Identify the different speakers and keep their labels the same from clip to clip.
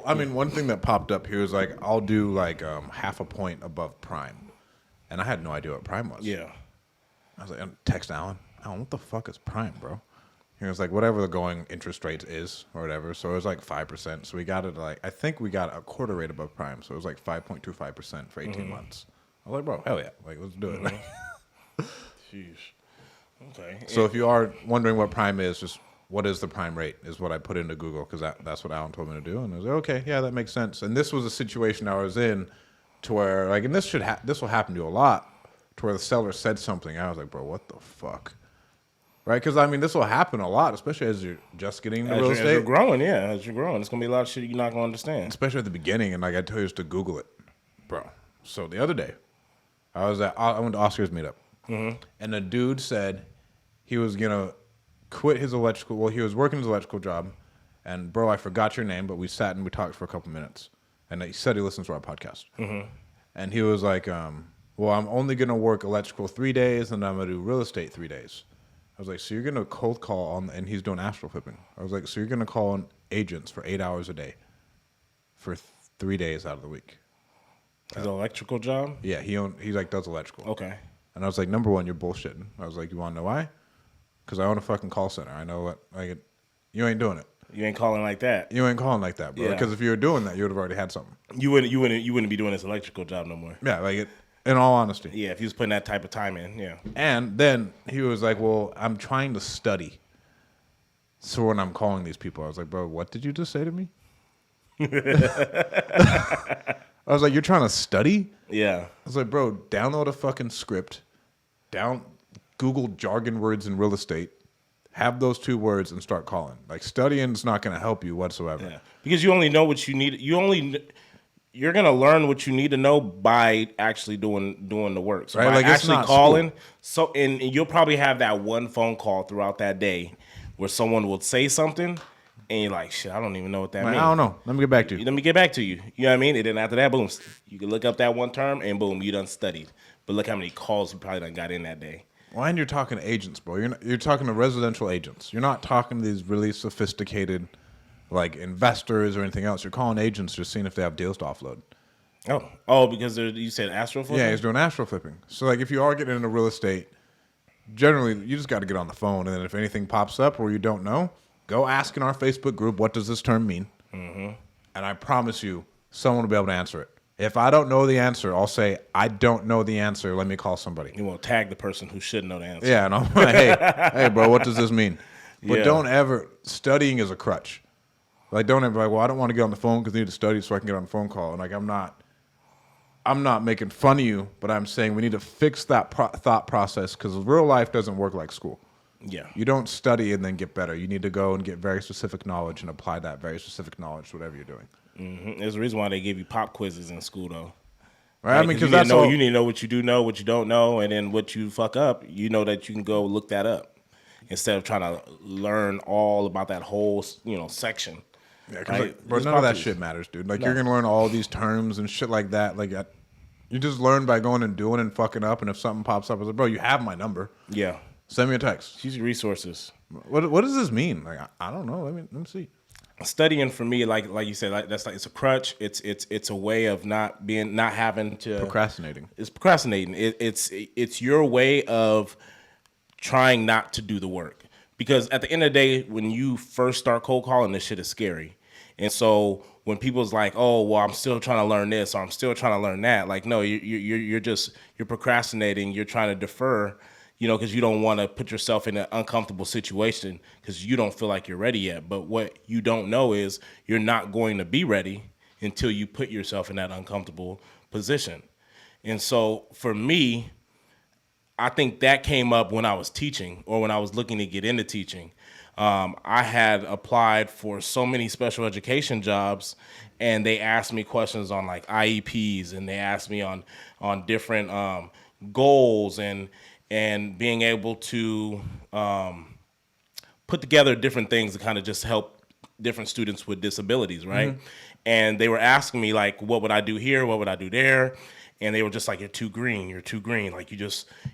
Speaker 1: I mean, one thing that popped up here is like I'll do like half a point above prime, and I had no idea what prime was.
Speaker 2: Yeah.
Speaker 1: I was like, text Alan. Alan, what the fuck is prime, bro? He was like, whatever the going interest rate is or whatever. So it was like 5%. So we got it like I think we got a quarter rate above prime. So it was like 5.25% for 18 months. I was like, bro, hell yeah, like let's do it.
Speaker 2: Jeez. Okay.
Speaker 1: So if you are wondering what prime is, just what is the prime rate is what I put into Google because that's what Alan told me to do, and I was like, okay, yeah, that makes sense. And this was a situation I was in to where like, and this will happen to you a lot, to where the seller said something, I was like, bro, what the fuck, right? Because I mean, this will happen a lot, especially as you're just getting into real estate.
Speaker 2: As you're growing, it's gonna be a lot of shit you're not gonna understand,
Speaker 1: especially at the beginning. And like I tell you, just to Google it, bro. So the other day, I went to Oscar's meetup, and the dude said he was gonna quit his electrical. Well, he was working his electrical job, and bro, I forgot your name, but we sat and we talked for a couple minutes, and he said he listens to our podcast, and he was like, "Well, I'm only gonna work electrical 3 days, and I'm gonna do real estate 3 days." I was like, "So you're gonna cold call on?" And he's doing astral flipping. I was like, "So you're gonna call on agents for 8 hours a day, for 3 days out of the week?"
Speaker 2: His electrical job?
Speaker 1: Yeah, he like does electrical.
Speaker 2: Okay.
Speaker 1: And I was like, number one, you're bullshitting. I was like, you want to know why? Because I own a fucking call center. I know what, like, you ain't doing it.
Speaker 2: You ain't calling like that.
Speaker 1: You ain't calling like that, bro. Because if you were doing that, you would have already had something.
Speaker 2: You wouldn't be doing this electrical job no more.
Speaker 1: Yeah, like in all honesty.
Speaker 2: Yeah, if he was putting that type of time in, yeah.
Speaker 1: And then he was like, well, I'm trying to study. So when I'm calling these people, I was like, bro, what did you just say to me? I was like, you're trying to study?
Speaker 2: Yeah.
Speaker 1: I was like, bro, download a fucking script, Google jargon words in real estate, have those 2 words, and start calling. Like, studying's not going to help you whatsoever.
Speaker 2: Yeah. Because you only know what you need. You're going to learn what you need to know by actually doing the work. So
Speaker 1: right?
Speaker 2: by
Speaker 1: Like,
Speaker 2: actually calling, and you'll probably have that one phone call throughout that day where someone will say something, and you're like, shit, I don't even know what that means.
Speaker 1: I don't know. Let me get back to you.
Speaker 2: Let me get back to you. You know what I mean? And then after that, boom, you can look up that one term, and boom, you done studied. But look how many calls you probably done got in that day.
Speaker 1: Well, and you're talking to agents, bro. You're talking to residential agents. You're not talking to these really sophisticated, like, investors or anything else. You're calling agents just seeing if they have deals to offload.
Speaker 2: Oh, because you said astro flipping?
Speaker 1: Yeah, he's doing astro flipping. So, like, if you are getting into real estate, generally, you just got to get on the phone, and then if anything pops up or you don't know, go ask in our Facebook group, what does this term mean? And I promise you, someone will be able to answer it. If I don't know the answer, I'll say, I don't know the answer. Let me call somebody.
Speaker 2: You won't tag the person who should know the answer.
Speaker 1: Yeah, and I'm like, hey, bro, what does this mean? But don't ever, studying is a crutch. Like, don't ever, like, well, I don't want to get on the phone because I need to study so I can get on the phone call. And, like, I'm not making fun of you, but I'm saying we need to fix that thought process because real life doesn't work like school.
Speaker 2: Yeah.
Speaker 1: You don't study and then get better. You need to go and get very specific knowledge and apply that very specific knowledge to whatever you're doing.
Speaker 2: There's a reason why they give you pop quizzes in school, though.
Speaker 1: Right? I mean, because that's all
Speaker 2: you need to know what you do know, what you don't know, and then what you fuck up. You know that you can go look that up instead of trying to learn all about that whole
Speaker 1: Yeah,
Speaker 2: section.
Speaker 1: because like, none of that shit matters, dude. Like, you're gonna learn all these terms and shit like that. Like, you just learn by going and doing and fucking up. And if something pops up, I was like, bro, you have my number.
Speaker 2: Yeah.
Speaker 1: Send me a text.
Speaker 2: Use your resources.
Speaker 1: What does this mean? Like, I don't know. Let me see.
Speaker 2: Studying for me, like you said, like that's like it's a crutch. It's a way of not having to
Speaker 1: Procrastinating.
Speaker 2: It's procrastinating. It's your way of trying not to do the work, because at the end of the day, when you first start cold calling, this shit is scary. And so when people's like, oh, well, I'm still trying to learn this or I'm still trying to learn that, like, no, you're procrastinating. You're trying to defer. Because you don't want to put yourself in an uncomfortable situation because you don't feel like you're ready yet. But what you don't know is you're not going to be ready until you put yourself in that uncomfortable position. And so for me, I think that came up when I was teaching or when I was looking to get into teaching. I had applied for so many special education jobs, and they asked me questions on like IEPs, and they asked me on different goals and being able to put together different things to kind of just help different students with disabilities, right? Mm-hmm. And they were asking me, like, what would I do here? What would I do there? And they were just like, you're too green. Like, you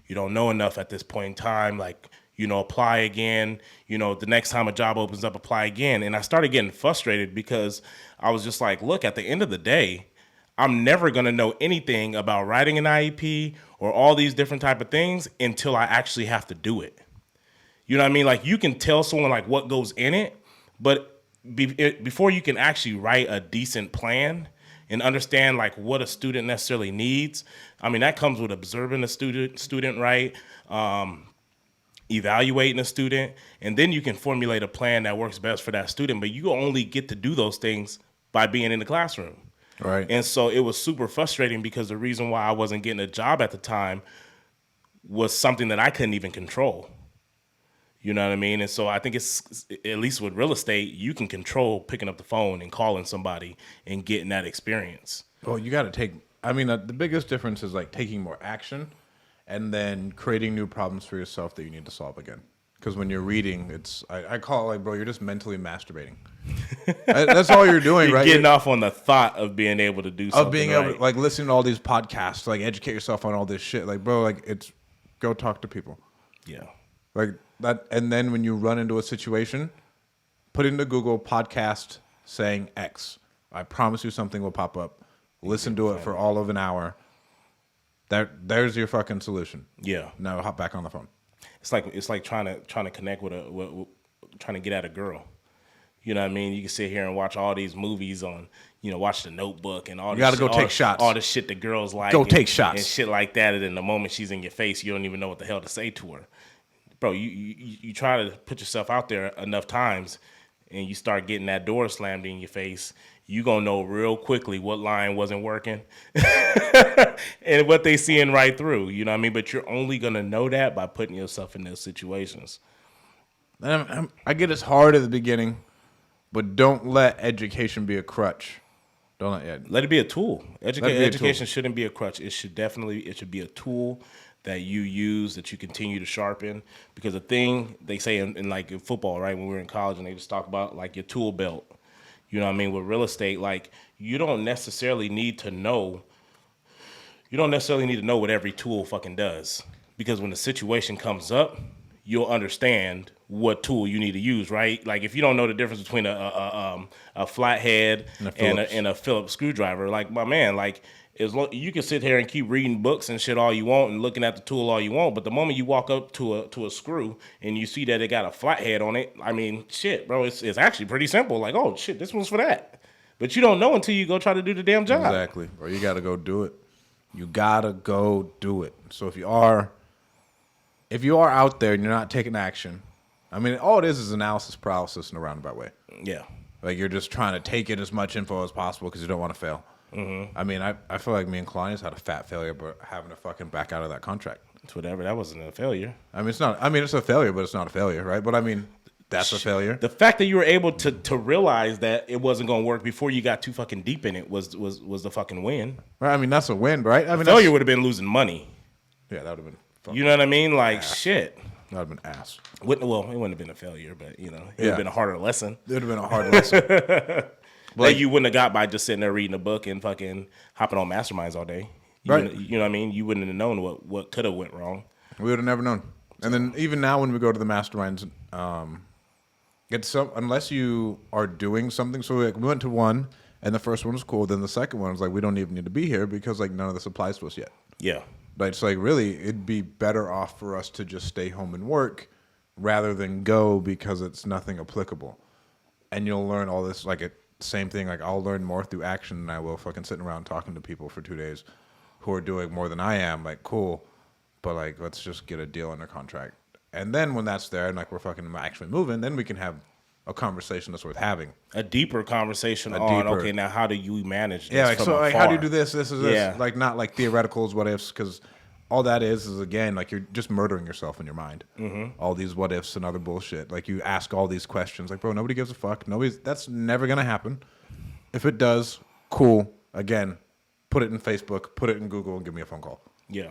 Speaker 2: don't know enough at this point in time. Like, apply again. The next time a job opens up, apply again. And I started getting frustrated because I was just like, look, at the end of the day, I'm never going to know anything about writing an IEP or all these different type of things until I actually have to do it. You know what I mean? Like, you can tell someone like what goes in it, but before you can actually write a decent plan and understand like what a student necessarily needs, I mean, that comes with observing a student, right? Evaluating a student, and then you can formulate a plan that works best for that student. But you only get to do those things by being in the classroom.
Speaker 1: Right.
Speaker 2: And so it was super frustrating because the reason why I wasn't getting a job at the time was something that I couldn't even control. You know what I mean? And so I think it's, at least with real estate, you can control picking up the phone and calling somebody and getting that experience.
Speaker 1: Well, you got to take, the biggest difference is like taking more action and then creating new problems for yourself that you need to solve again. Because when you're reading, I call it like, bro, you're just mentally masturbating. That's all you're doing,
Speaker 2: you're
Speaker 1: right?
Speaker 2: Getting off on the thought of being able to do something.
Speaker 1: Of being able to, like, listening to all these podcasts, like, educate yourself on all this shit. Like, bro, like, go talk to people.
Speaker 2: Yeah.
Speaker 1: Like that, and then when you run into a situation, put into Google podcast saying X. I promise you something will pop up. Listen to it for all of an hour. There's your fucking solution.
Speaker 2: Yeah.
Speaker 1: Now hop back on the phone.
Speaker 2: It's like trying to connect with trying to get at a girl. You know what I mean? You can sit here and watch all these movies on, watch The Notebook and all.
Speaker 1: You got to go take shots.
Speaker 2: All the shit the girls like.
Speaker 1: Go take shots
Speaker 2: and shit like that. And then the moment she's in your face, you don't even know what the hell to say to her. Bro, you try to put yourself out there enough times, and you start getting that door slammed in your face. You gonna know real quickly what line wasn't working and what they seeing right through. You know what I mean? But you're only gonna know that by putting yourself in those situations.
Speaker 1: I get it's hard at the beginning, but don't let education be a crutch. Don't
Speaker 2: let it be a tool. Education shouldn't be a crutch. It should be a tool that you use, that you continue to sharpen. Because the thing they say in like in football, right? When we were in college, and they just talk about like your tool belt. You know what I mean? With real estate, like you don't necessarily need to know what every tool fucking does. Because when the situation comes up, you'll understand what tool you need to use, right? Like if you don't know the difference between a flathead and a Phillips screwdriver, like my man, like you can sit here and keep reading books and shit all you want and looking at the tool all you want, but the moment you walk up to a screw and you see that it got a flathead on it, I mean, shit, bro, it's actually pretty simple. Like, oh shit, this one's for that. But you don't know until you go try to do the damn job.
Speaker 1: Exactly. Or you got to go do it. You got to go do it. So if you are out there and you're not taking action, I mean, all it is analysis paralysis in a roundabout way.
Speaker 2: Yeah.
Speaker 1: Like you're just trying to take in as much info as possible because you don't want to fail. Mm-hmm. I mean, I feel like me and Kalani had a fat failure, but having to fucking back out of that contract.
Speaker 2: It's whatever. That wasn't a failure.
Speaker 1: I mean, it's not. I mean, it's a failure, but it's not a failure, right? But I mean, that's a failure.
Speaker 2: The fact that you were able to realize that it wasn't going to work before you got too fucking deep in it was the fucking win.
Speaker 1: Right. I mean, that's a win, right? I mean,
Speaker 2: failure would have been losing money.
Speaker 1: Yeah, that would have been.
Speaker 2: You know what I mean? Like shit.
Speaker 1: That would have been ass.
Speaker 2: Well, it wouldn't have been a failure, but it would have been a harder lesson.
Speaker 1: It would have been a hard lesson.
Speaker 2: That you wouldn't have got by just sitting there reading a book and fucking hopping on masterminds all day.
Speaker 1: Right.
Speaker 2: You know what I mean? You wouldn't have known what could have went wrong.
Speaker 1: We would have never known. And then even now when we go to the masterminds, unless you are doing something. So we went to one, and the first one was cool. Then the second one was like, we don't even need to be here because like none of this applies to us yet.
Speaker 2: Yeah.
Speaker 1: But it's like really, it'd be better off for us to just stay home and work rather than go because it's nothing applicable. And you'll learn all this same thing. Like I'll learn more through action than I will fucking sitting around talking to people for 2 days who are doing more than I am. Like cool, but like let's just get a deal under contract. And then when that's there and like we're fucking actually moving, then we can have a conversation that's worth having.
Speaker 2: A deeper conversation okay, now how do you manage this?
Speaker 1: Yeah, like so like how do you do this? This is this.
Speaker 2: Yeah.
Speaker 1: Like not like theoreticals, what ifs, because all that is again like you're just murdering yourself in your mind. Mm-hmm. All these what ifs and other bullshit. Like you ask all these questions. Like, bro, nobody gives a fuck. That's never gonna happen. If it does, cool. Again, put it in Facebook, put it in Google, and give me a phone call.
Speaker 2: Yeah.